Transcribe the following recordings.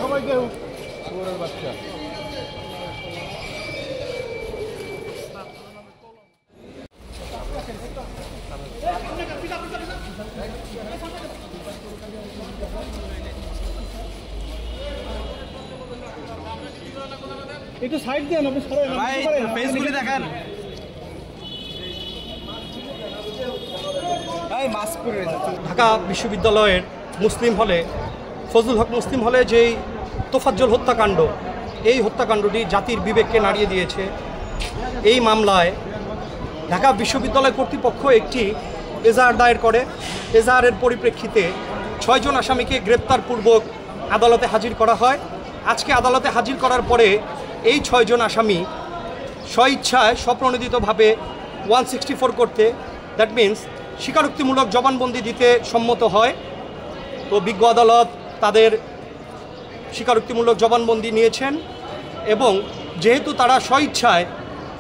সবাইকে বাচ্চা একটু সাইড দেন, আপনি ফেসবুকে দেখেন। ঢাকা বিশ্ববিদ্যালয়ের মুসলিম হলে, ফজলুল হক মুসলিম হলে যেই তোফাজ্জল হত্যাকাণ্ড, এই হত্যাকাণ্ডটি জাতির বিবেককে নাড়িয়ে দিয়েছে। এই মামলায় ঢাকা বিশ্ববিদ্যালয় কর্তৃপক্ষ একটি এজাহার দায়ের করে। এজাহারের পরিপ্রেক্ষিতে 6 জন আসামিকে গ্রেপ্তারপূর্বক আদালতে হাজির করা হয়। আজকে আদালতে হাজির করার পরে এই 6 জন আসামি স্বইচ্ছায় স্বপ্রণোদিতভাবে 164 করতে, দ্যাট মিন্স স্বীকারোক্তিমূলক জবানবন্দি দিতে সম্মত হয়। তো বিজ্ঞ আদালত তাদের স্বীকারোক্তিমূলক জবানবন্দি নিয়েছেন এবং যেহেতু তারা স্বইচ্ছায়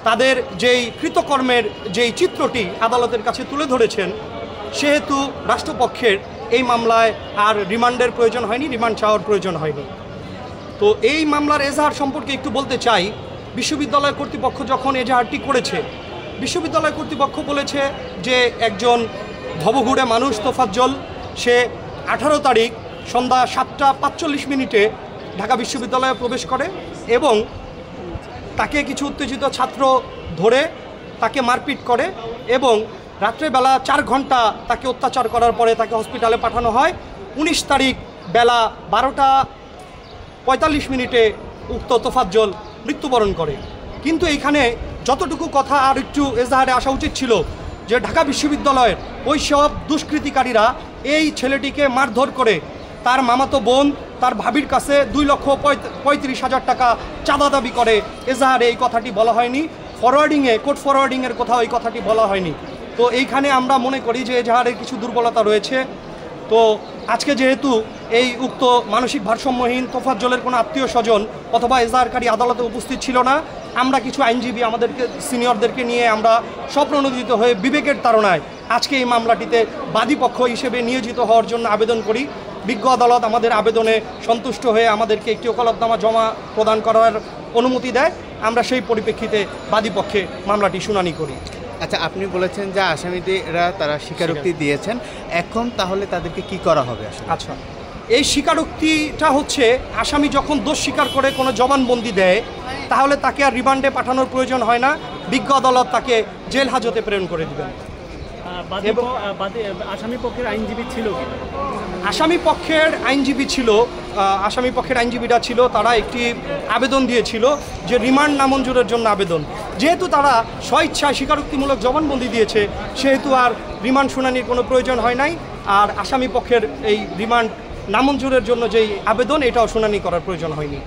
তাদের যেই কৃতকর্মের যেই চিত্রটি আদালতের কাছে তুলে ধরেছেন, সেহেতু রাষ্ট্রপক্ষের এই মামলায় আর রিমান্ডের প্রয়োজন হয়নি, রিমান্ড চাওয়ার প্রয়োজন হয়নি। তো এই মামলার এজাহার সম্পর্কে একটু বলতে চাই। বিশ্ববিদ্যালয় কর্তৃপক্ষ যখন এজাহারটি করেছে, বিশ্ববিদ্যালয় কর্তৃপক্ষ বলেছে যে একজন ভবঘুরে মানুষ তোফাজ্জল, সে 18 তারিখ সন্ধ্যা 7:45 ঢাকা বিশ্ববিদ্যালয়ে প্রবেশ করে এবং তাকে কিছু উত্তেজিত ছাত্র ধরে তাকে মারপিট করে এবং রাত্রেবেলা 4 ঘন্টা তাকে অত্যাচার করার পরে তাকে হসপিটালে পাঠানো হয়। 19 তারিখ বেলা 12:45 উক্ত তোফাজ্জল মৃত্যুবরণ করে। কিন্তু এইখানে যতটুকু কথা আর একটু এজাহারে আসা উচিত ছিল যে ঢাকা বিশ্ববিদ্যালয়ের ওই সব দুষ্কৃতিকারীরা এই ছেলেটিকে মারধর করে তার মামাতো বোন তার ভাবির কাছে 2,35,000 টাকা চাঁদা দাবি করে। এজাহারে এই কথাটি বলা হয়নি, ফরওয়ার্ডিংয়ে, কোর্ট ফরওয়ার্ডিংয়ের কোথাও এই কথাটি বলা হয়নি। তো এইখানে আমরা মনে করি যে এজাহারের কিছু দুর্বলতা রয়েছে। তো আজকে যেহেতু এই উক্ত মানসিক ভারসাম্যহীন তোফাজ্জলের কোনো আত্মীয় স্বজন অথবা এজাহারকারী আদালতে উপস্থিত ছিল না, আমরা কিছু আইনজীবী আমাদেরকে সিনিয়রদেরকে নিয়ে আমরা স্বপ্রণোদিত হয়ে বিবেকের তাড়নায় আজকে এই মামলাটিতে বাদীপক্ষ হিসেবে নিয়োজিত হওয়ার জন্য আবেদন করি। বিজ্ঞ আদালত আমাদের আবেদনে সন্তুষ্ট হয়ে আমাদেরকে একটি ওকালতনামা জমা প্রদান করার অনুমতি দেয়। আমরা সেই পরিপ্রেক্ষিতে বাদীপক্ষে মামলাটি শুনানি করি। আচ্ছা, আপনি বলেছেন যে আসামিরা তারা স্বীকারোক্তি দিয়েছেন, এখন তাহলে তাদেরকে কি করা হবে? আচ্ছা, এই স্বীকারোক্তিটা হচ্ছে আসামি যখন দোষ স্বীকার করে কোনো জবানবন্দি দেয় তাহলে তাকে আর রিমান্ডে পাঠানোর প্রয়োজন হয় না, বিজ্ঞ আদালত তাকে জেল হাজতে প্রেরণ করে দেবেন। আসামি পক্ষের আইনজীবী ছিল কি? আসামি পক্ষের আইনজীবীরা ছিল, তারা একটি আবেদন দিয়েছিল যে রিমান্ড নামঞ্জুরের জন্য আবেদন। যেহেতু তারা স্বইচ্ছায় স্বীকারোক্তিমূলক জবানবন্দি দিয়েছে, সেহেতু আর রিমান্ড শুনানির কোনো প্রয়োজন হয় নাই। আর আসামি পক্ষের এই রিমান্ড নামঞ্জুরের জন্য যেই আবেদন, এটাও শুনানি করার প্রয়োজন হয়নি।